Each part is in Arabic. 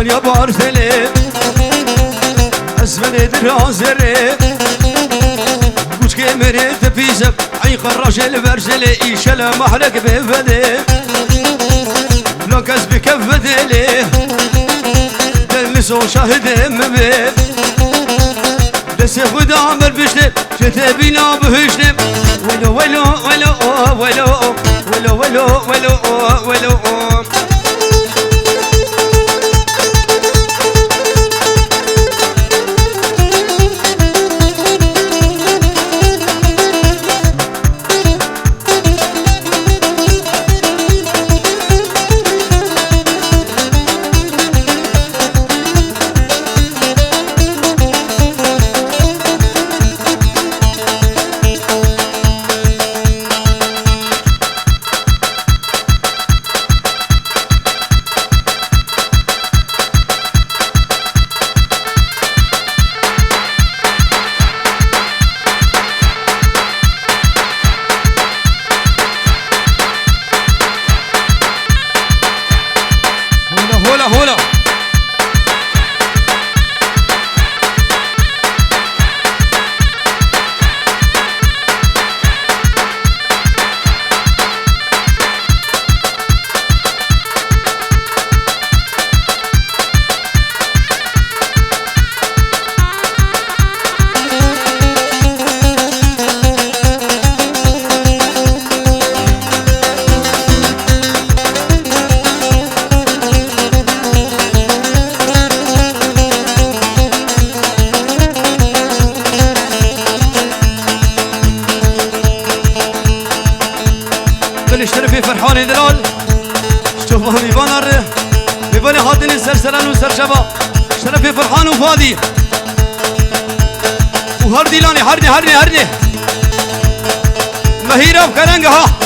يا بارتلي اسفل درازري كوش كاميري تبيزم عين خراج البرجلي ايشلا محلك بفدي لوكس بكفدلي دلسو شاهد مبي دسي خدا عمر بشنب شتبينا بهشنب ولو ولو ولو ولو ولو ولو ولو ولو هولا اشترفي فرحاني دلال شوفوا ميباني هاتني سرسران وسرشبا اشترفي فرحان وفادي وهردي لاني هردي مهيرة بكرنجها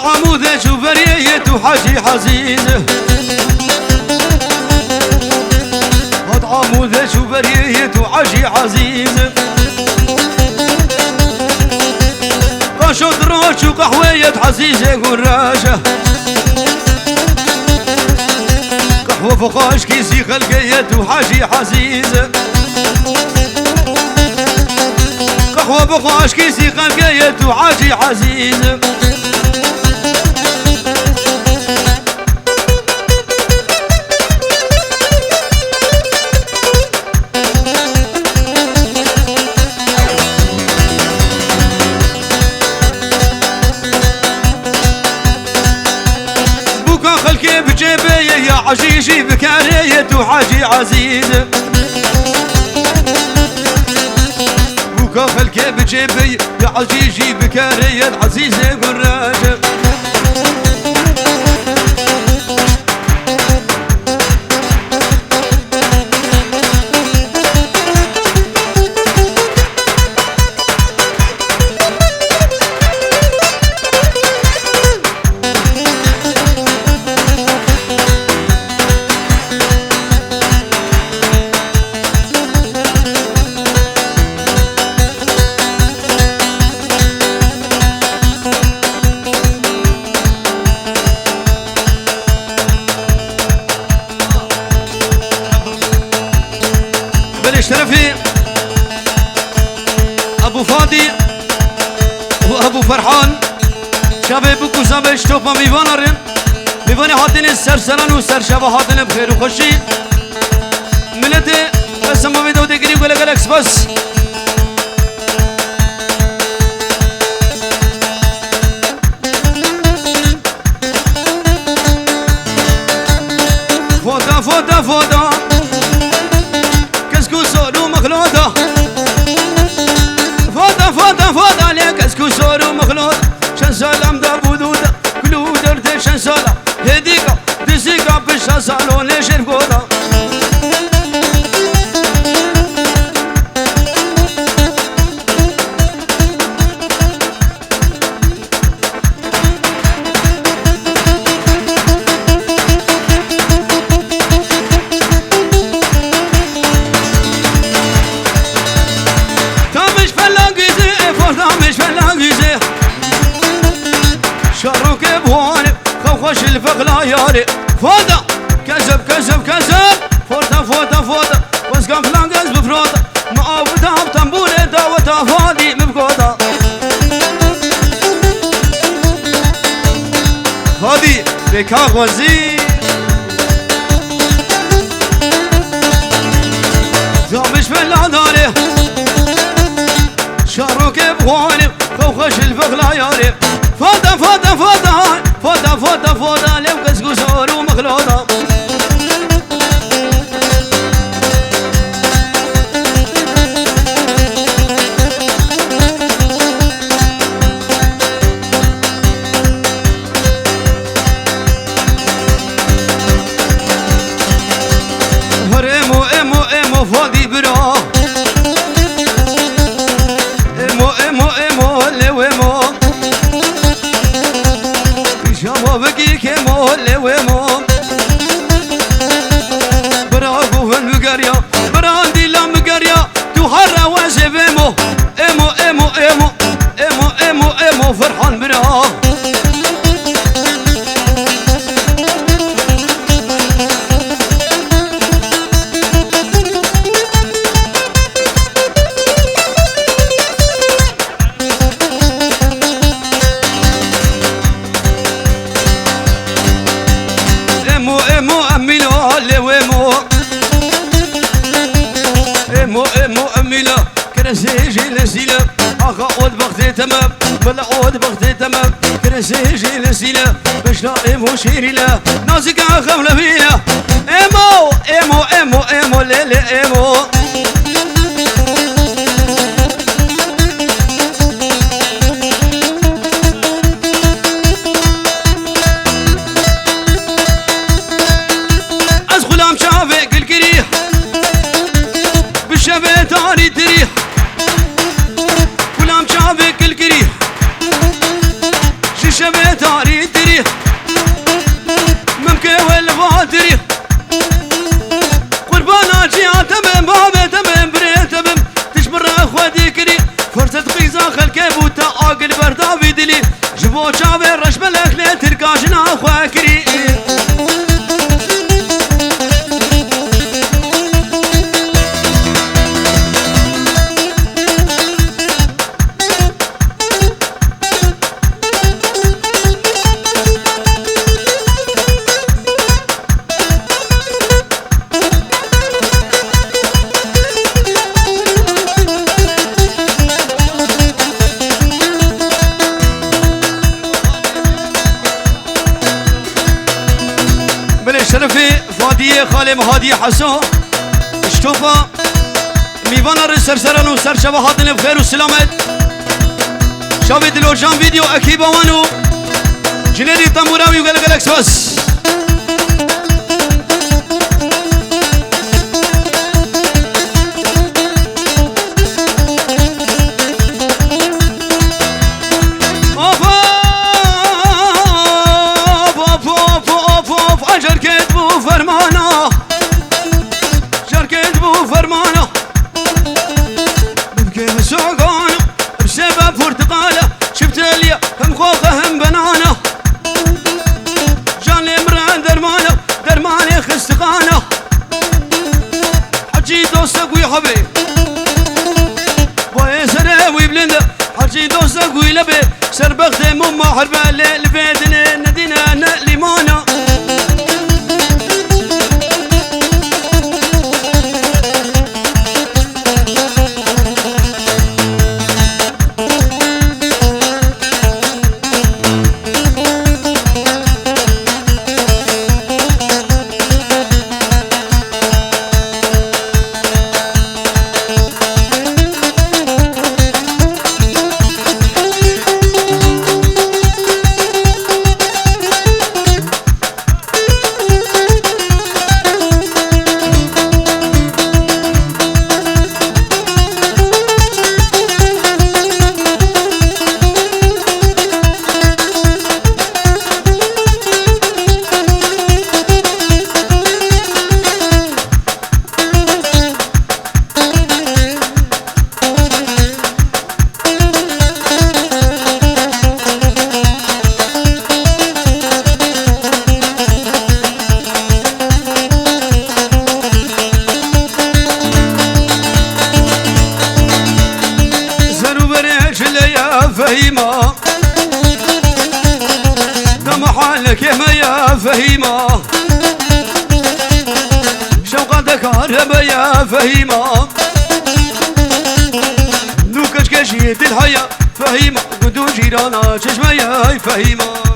عمودة شوفرية وحاجي حزيزة هاد عمودة شوفرية وحاجي حزيزة قاشو دراش وقحوية حزيزة قراشة قحوة فقاش كيسي خلقية وحاجي حزيزة قحوة فقاش كيسي خلقية وحاجي حزيزة بجيبي يا عشيشي بكارية وحاجي عزيزة بوكا خلكي بجيبي يا عشيشي بكارية عزيزة قراجة شرفي ابو فادي وابو فرحان شباب بكوزا بشتوفا ميوانرن ميواني هاتين السرسران وسرشبا هاتين بخير وخشي ملتي بس ما بيدو تقري ولا قلقس بس فودا مخلوطة فوضى لك اسكو صورو مخلوط شن سلام دا بودودا كلو درت شن سلام هديكا دسيكا بشا صالون شرفودا فغلا ياري فوضى كذب كذب كذب فوضى فوضى فوضى واسقام فلان قز بفروضى ما أبدا بتنبولي دعوة فاضي مبقوضة فاضي بكاغ وزير زومش في العدالة شاروك بغواني خوخش الفغلا ياري فوضى فوضى فوضى فوضى فوضى فوضى لو قز قصور ومخلوطة فاضي برا امو امو امو لويمو شبابكي كمو لويمو براغو هالمقريا براندي لا مقريا تهرى وزبيمو امو امو امو امو امو امو فرحان برا كرسيجي لسيلة أخا أود بغتي تمام ولا أود بغتي تمام كرسيجي لسيلة باش نائم وشيري له نازك أخا ولا فينا إيمو إيمو إيمو إيمو ليلي إيمو أزغلام شافك الكريح بالشبه تاني تريح شافك الكريح شبه تاري تريح ممكن والفا تريح قربانا جيا تمام بابا تمام بريت تمام تشبر اخواتي كري فرصة قيزا خلكي بوتا اقل بردا بيدلي جبو شافي رشب الاخلي تركاشنا اخوا كري شرفي فادية خالي مهادي حسون اشتوفا ميوانا رسرسرن وسر شبهاتن بخير وسلامت شاوي دلوجان فيديو اكيبا وانو جنيدي تنبوراوي وقلق الاكسوس فرمانا شركت بو فرمانا ببكي مسوقانا بسبب برتقالة شفت لي هم خوخة هم بنانا جاني مران درمانا درماني خستقانا حجي دوستك ويحبي بوي سراوي بلندا حجي دوستك ويلبي سربخت مما حربة الليل بيتنا ندينا نقلمانا فهيمة دم حالك يا فهيمة شوقتك هرب يا فهيمة نوكش كشيت الحياة فهيمة قدو جيرانا چشمة يا فهيمة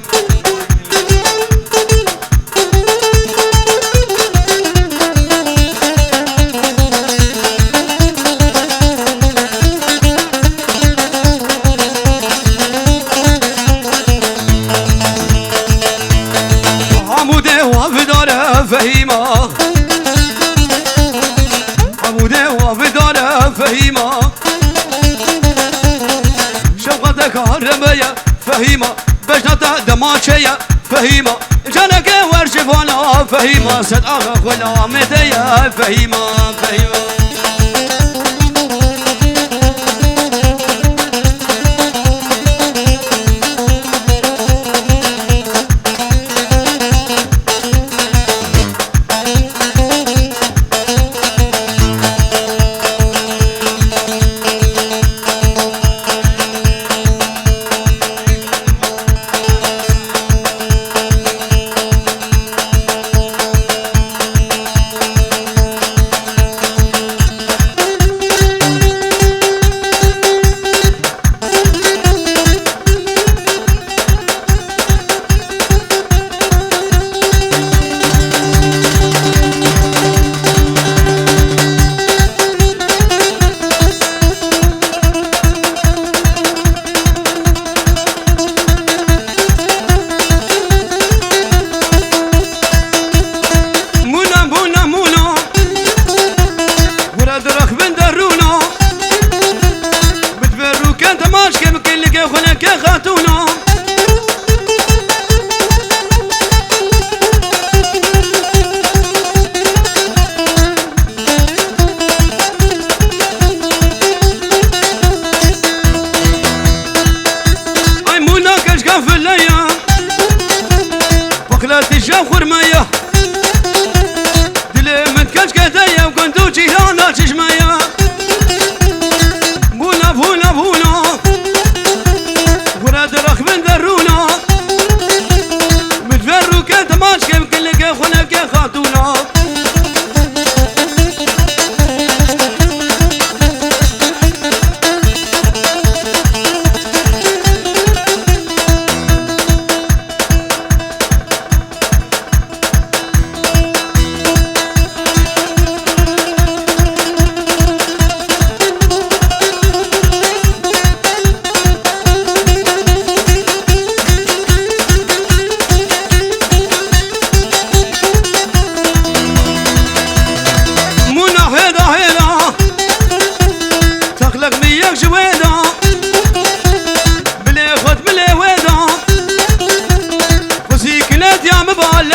فهيمة عمودي وفدارة فهيمة شوقتك هربية فهيمة بجنة دماشية فهيمة جانك ورشفانا فهيمة صد آغا خلا مدية فهيمة فهيمة خرمية دلي من كشكتية وكنتو جيرانا چشمية بونا بونا بونا ورد رخ من درونا متفرو كنت ماشكي بكلك خنك خاتونا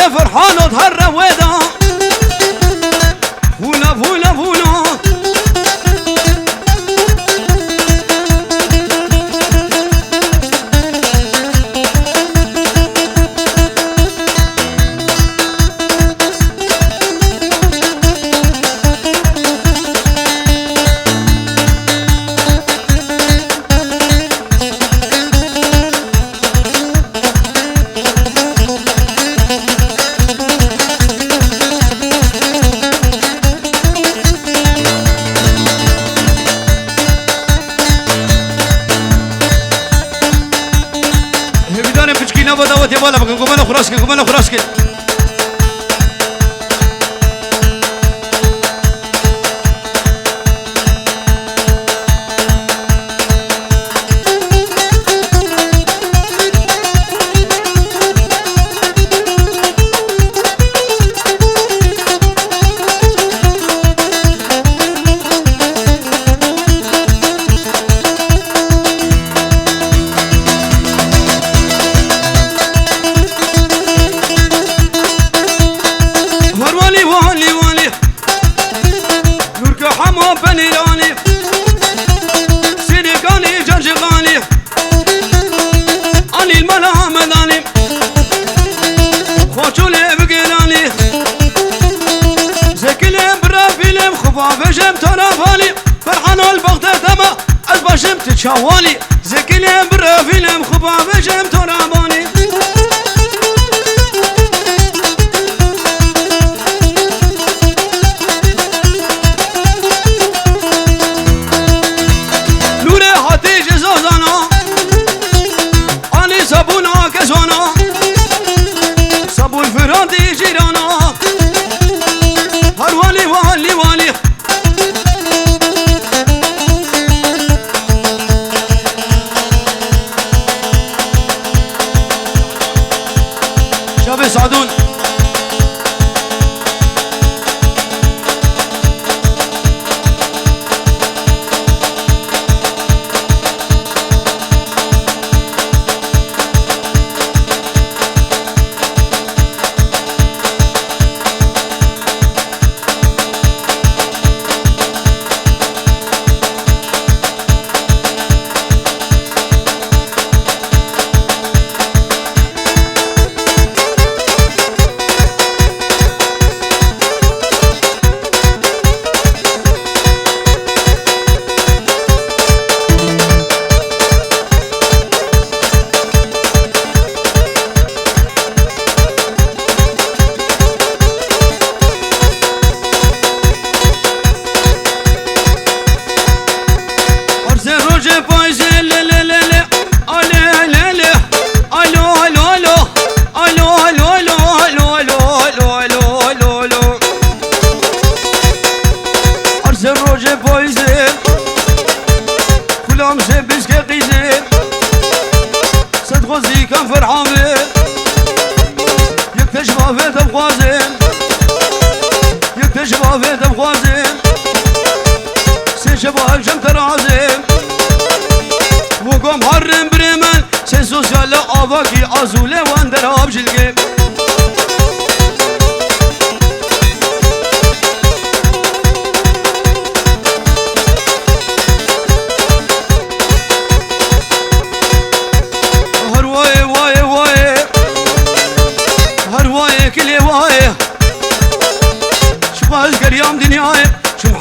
فرحان وتهرب ويدا فونا فونا فونا بدأت يا بالا بكن قمنا خراشك قمنا خراشك بجم ترافالي فرحان البغداد ما البشم تتشوالي زكي برا بابجم تو رابانی نور هاتی جزازانا آنی سبونا کسانا سبون فرانتی جیرانا هر والی والی والی شاب سعدون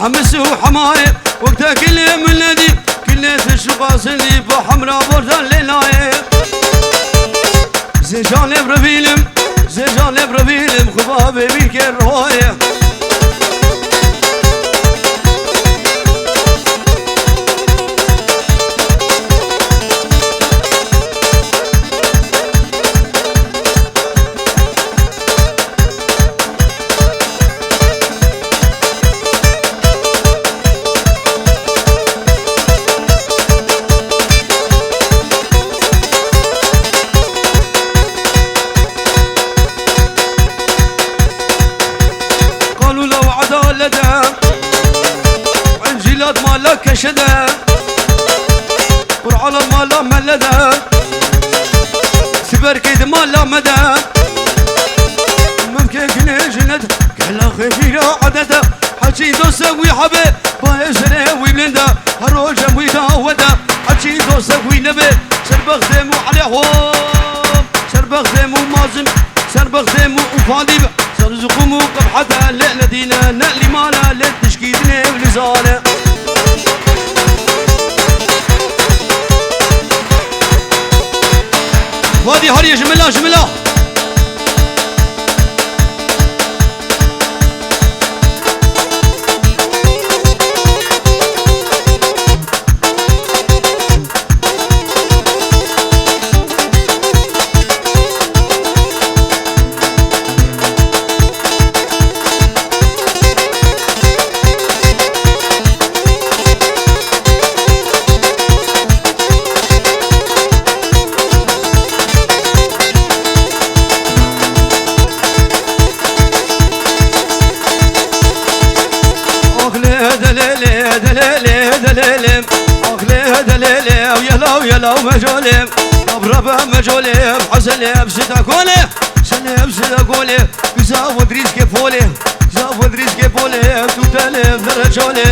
حمس وحماي وقتها كل من الذي كل تشقاص اللي بحمرا بردان ليلاي زجان برفيلم زجان برفيلم خبابي بيك الرواية كشده قرعان المالا ملده سبر كيد مالا مدى ممكن كني جند كلا خفيرة عدده حكي دوسه ويحبه بايزره ويبلنده هروجه ويداوده حكي دوسه وينبه سربخدم وعليهم سربخدم ومازم سربخدم وفاديب سرزقوم وقبحته للذين نقلي مالا للتشكيدني ولزاله وادي هريه جمله جمله يلا ومجولي ضربة مجولي حسني بسيطة كولي سني بسيطة كولي بزاف ودريس كيفولي زاف ودريس كيفولي توتالي بنرجولي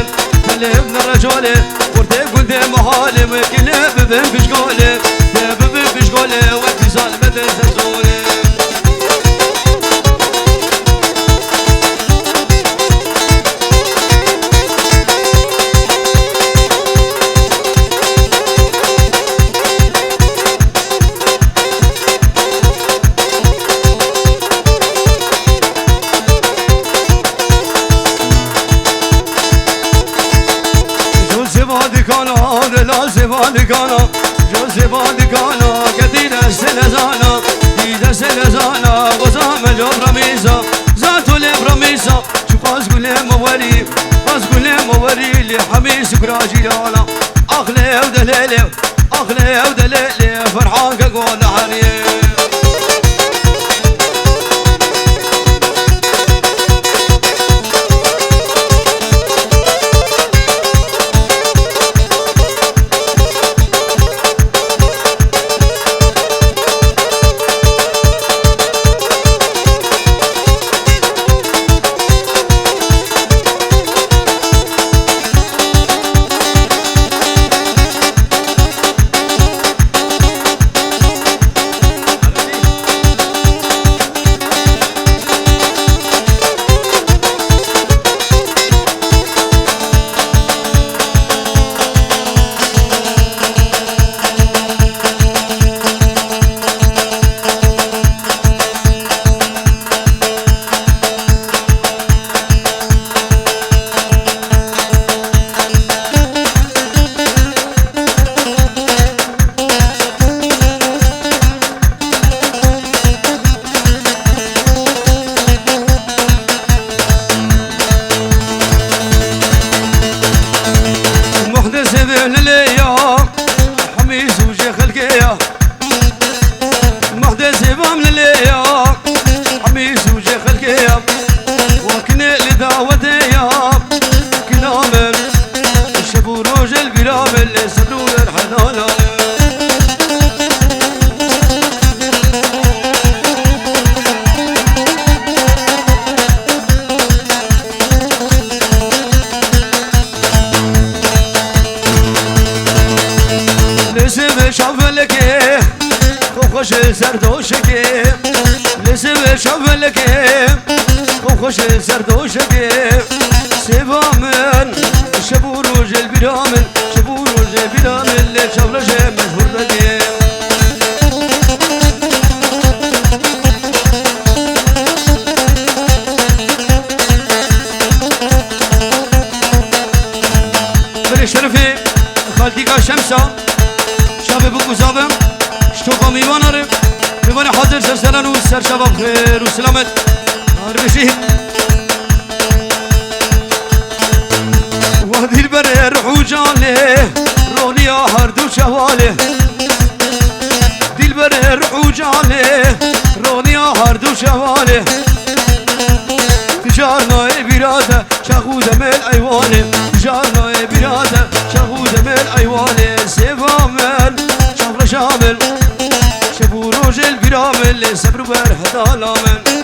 تالي بنرجولي ورتي قلتي محالي مكيني ببن بشقولي ببن بشقولي واتصال بدن زنزولي دست لزانا دست لزانا غزام جبر میزا ذات الابرميسا شوف ازقول موري ازقول موري لحميس كراجي لالا اغلى ودليلي اغلى ودليلي فرحان كقول عليه خوش سردوشکی لسه شافلکی خوش سردوشکی سبا من شبو روز البرامل شبو روز البرامل شبرش مشهور دکی بری شرفی خالتی کا شمسا شب بگذابم شتوقا میوانارم میوان حاضر سرسلان و سر شباب خیر و سلامت نار بشید و دل بره روح و جانه رونیا هر دو شواله دل بره روح و جانه رونیا هر دو شواله تجارنا بیراده شخوز مل ایوانه تجارنا بیراده شخوز مل ایوانه سیفا من شامل شامل شبو روج البرامل صبر برهد علامن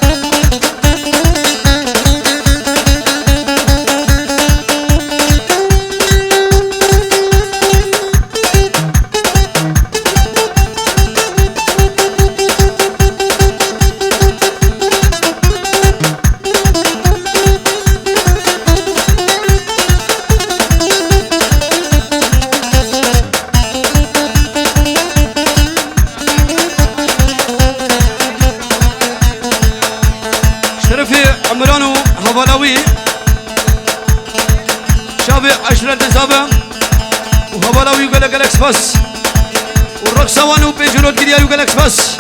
عمرانو هوالاوي شابي عشرة زابا وهوالاوي يقول لك اكسباس والرقصة وانو بيجرود كده يقول لك اكسباس